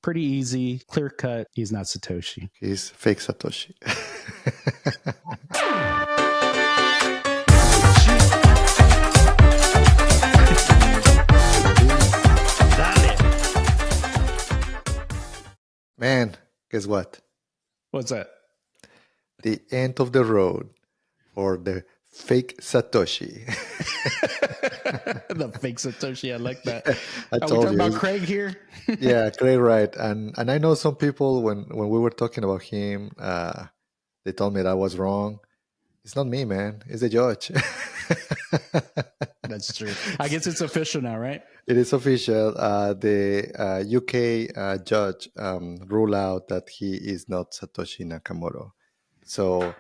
pretty easy, clear cut. He's not Satoshi. He's fake Satoshi. Man, guess what? What's that? The end of the road for the fake Satoshi. The fake Satoshi. I like that. I Are we told talking you. about Craig here? Yeah, Craig Wright. And I know some people, when we were talking about him, they told me that I was wrong. It's not me, man. It's the judge. That's true. I guess it's official now, right? It is official. The UK judge ruled out that he is not Satoshi Nakamoto. So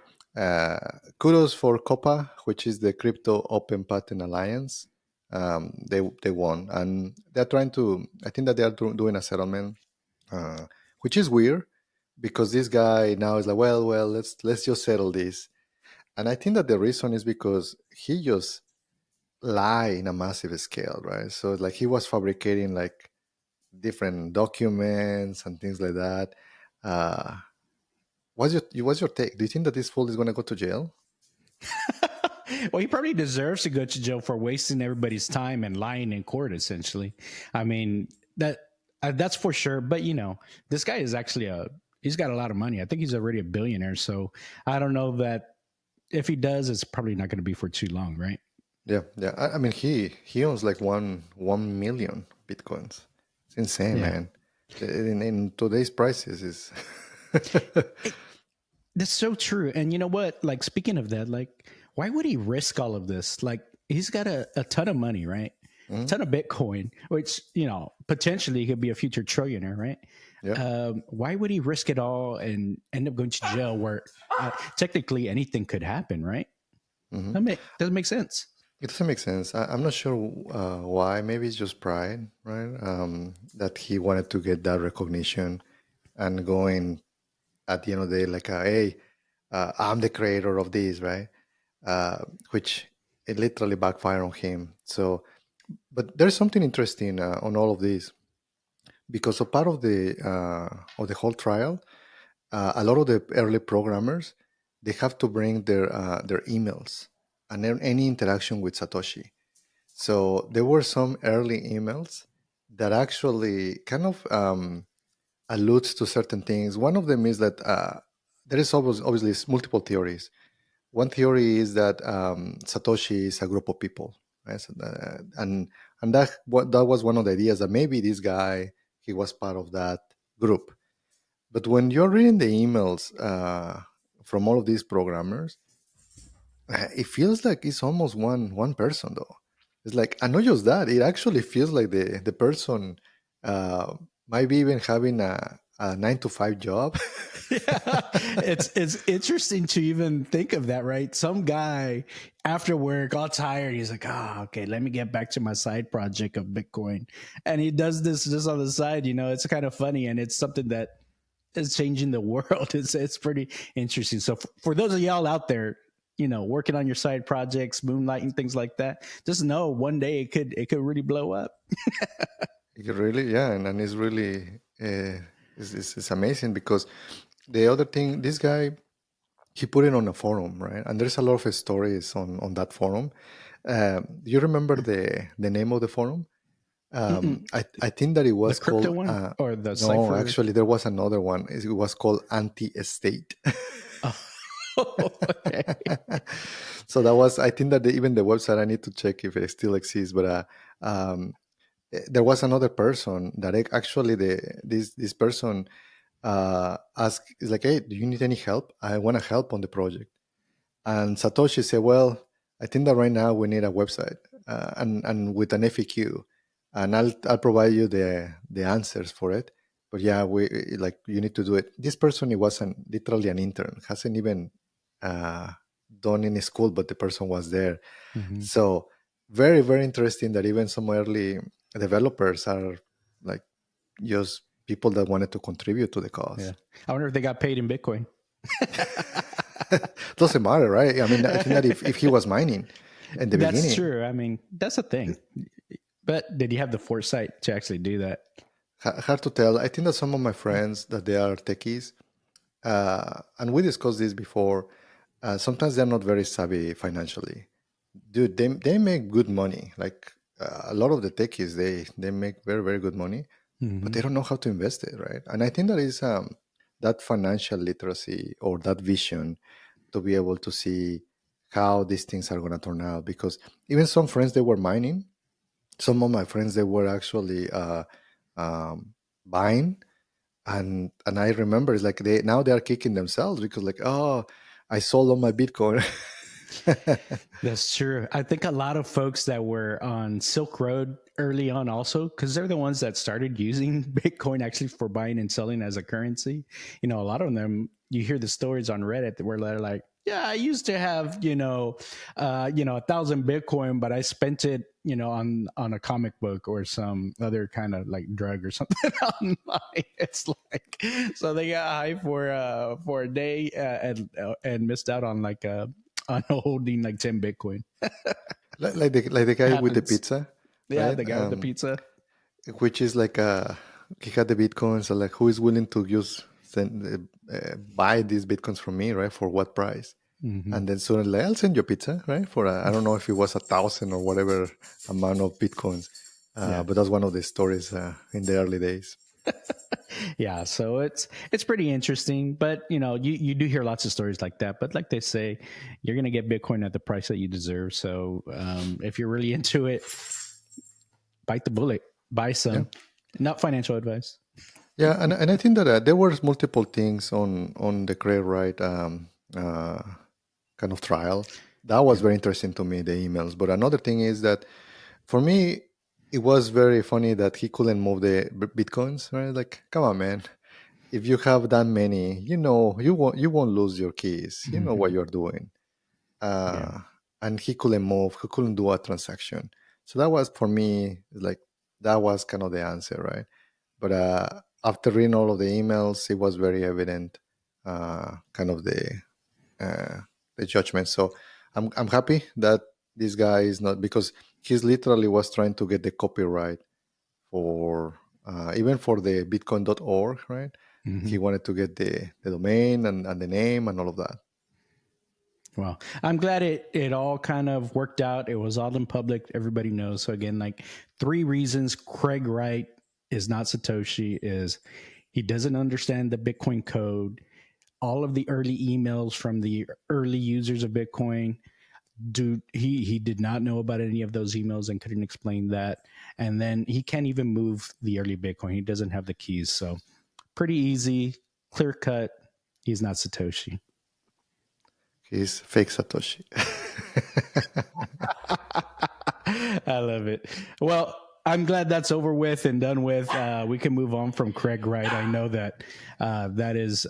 kudos for COPA, which is the Crypto Open Patent Alliance. They won, and they're trying to. I think that they are doing a settlement, which is weird because this guy now is like, well, let's just settle this. And I think that the reason is because he just lie in a massive scale, right? So like he was fabricating like different documents and things like that. What's your take? Do you think that this fool is going to go to jail? Well, he probably deserves to go to jail for wasting everybody's time and lying in court. Essentially, I mean that's for sure. But this guy is actually he's got a lot of money. I think he's already a billionaire. So I don't know that if he does, it's probably not going to be for too long, right? Yeah. I mean, he owns like 1 million bitcoins. It's insane, man. In today's prices, is that's so true. And you know what? Like, speaking of that, like, why would he risk all of this? Like, he's got a ton of money, right? A ton of Bitcoin, which potentially could be a future trillionaire, right? Yeah. Why would he risk it all and end up going to jail where technically anything could happen, right? That doesn't make sense. It doesn't make sense. I'm not sure why. Maybe it's just pride, right? That he wanted to get that recognition and going at the end of the day, like, hey, I'm the creator of this, right? Which it literally backfired on him. So, but there's something interesting on all of this, because a part of the whole trial, a lot of the early programmers, they have to bring their emails and any interaction with Satoshi. So there were some early emails that actually kind of alludes to certain things. One of them is that there is obviously multiple theories. One theory is that Satoshi is a group of people, right? So and that was one of the ideas, that maybe this guy, he was part of that group. But when you're reading the emails from all of these programmers, it feels like it's almost one person, though. It's like, and not just that, it actually feels like the person might be even having a 9-to-5 job. It's interesting to even think of that, right? Some guy after work, all tired, he's like, okay, let me get back to my side project of Bitcoin. And he does this just on the side, it's kind of funny, and it's something that is changing the world. It's pretty interesting. So for those of y'all out there, working on your side projects, moonlighting, things like that, just know one day it could really blow up. It really, yeah, and it's really it's amazing, because the other thing, this guy, he put it on a forum, right? And there's a lot of stories on that forum. Do you remember the name of the forum? I think that it was the crypto called one or the no, cipher? actually there was another one. It was called Anti-State. Okay. So that was, I think that even the website, I need to check if it still exists, but there was another person that actually this person asked, is like, hey, do you need any help? I want to help on the project. And Satoshi said, well, I think that right now we need a website and with an FAQ, and I'll provide you the answers for it. But yeah, you need to do it. This person, it wasn't literally an intern, hasn't even done any school, but the person was there. Mm-hmm. So very, very interesting that even some early developers are like just people that wanted to contribute to the cause. Yeah. I wonder if they got paid in Bitcoin. Doesn't matter, right? I mean, I think that if he was mining in the beginning. That's true. I mean, that's a thing. But did he have the foresight to actually do that? hard to tell. I think that some of my friends that they are techies, and we discussed this before. Sometimes they're not very savvy financially. Dude, they make good money. Like a lot of the techies, they make very very good money, but Hmm. they don't know how to invest it, right? And I think that is that financial literacy or that vision to be able to see how these things are going to turn out. Because even some friends they were mining, some of my friends they were actually buying, and I remember it's like they now they are kicking themselves because like, oh, I sold all my Bitcoin. That's true. I think a lot of folks that were on Silk Road early on also, because they're the ones that started using Bitcoin actually for buying and selling as a currency. You know, a lot of them, you hear the stories on Reddit where they're like, yeah, I used to have, 1,000 Bitcoin, but I spent it, on a comic book or some other kind of like drug or something online. It's like, so they got high for a day and missed out on like on holding like 10 Bitcoin. Like the It guy with the happens. pizza, Yeah, right? the guy with the pizza. Which is like he had the bitcoins. So like, who is willing to use buy these bitcoins from me, right? For what price? Hmm. And then suddenly, I'll send you a pizza, right? For I don't know if it was 1,000 or whatever amount of bitcoins, Yeah. but that's one of the stories in the early days. Yeah. So it's pretty interesting. But you do hear lots of stories like that. But like they say, you're gonna get Bitcoin at the price that you deserve. So if you're really into it, bite the bullet, buy Yeah, some. Not financial advice. yeah, and I think that there were multiple things on the Craig Wright kind of trial. That was Yeah. very interesting to me, the emails. But another thing is that for me, it was very funny that he couldn't move the bitcoins. Right? Like, come on, man. If you have that many, you won't lose your keys. You know what Hmm. you're doing. Yeah. Uh, and he couldn't move. He couldn't do a transaction. So that was for me like that was kind of the answer, right? But after reading all of the emails, it was very evident, kind of uh, the judgment. So I'm happy that this guy is not because he's literally was trying to get the copyright for even for the Bitcoin.org, right? He Hmm. wanted to get the domain and the name and all of that. Well, I'm glad it all kind of worked out. It was all in public. Everybody knows. So again, like three reasons Craig Wright is not Satoshi is he doesn't understand the Bitcoin code. All of the early emails from the early users of Bitcoin, dude, he did not know about any of those emails and couldn't explain that. And then he can't even move the early Bitcoin. He doesn't have the keys. So pretty easy, clear cut. He's not Satoshi. He's fake Satoshi. I love it. Well, I'm glad that's over with and done with. We can move on from Craig Wright. I know that that is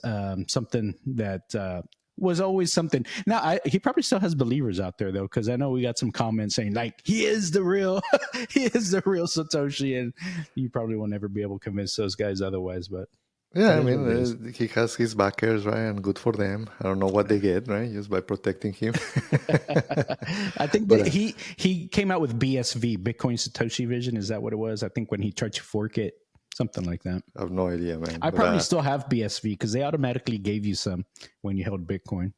something that was always something. Now, he probably still has believers out there though, because I know we got some comments saying like he is the real, he is the real Satoshi, and you probably will never be able to convince those guys otherwise. But it Yeah, I is what mean, it is. he has his backers, right? And good for them. I don't know what they get, right? Just by protecting him. I think But that he came out with BSV, Bitcoin Satoshi Vision. Is that what it was? I think when he tried to fork it, something like that. I have no idea, man. I But probably still have BSV because they automatically gave you some when you held Bitcoin.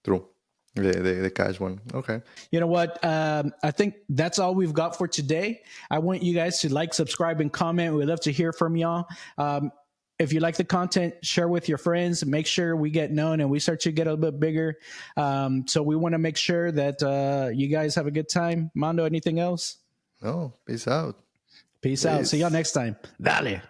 true. The cash one. Okay. You know what? I think that's all we've got for today. I want you guys to like, subscribe, and comment. We'd love to hear from y'all. If you like the content, share with your friends. Make sure we get known and we start to get a little bit bigger. So we want to make sure that you guys have a good time. Mondo, anything else? No, peace out. Peace out. See y'all Peace. next time. Dale.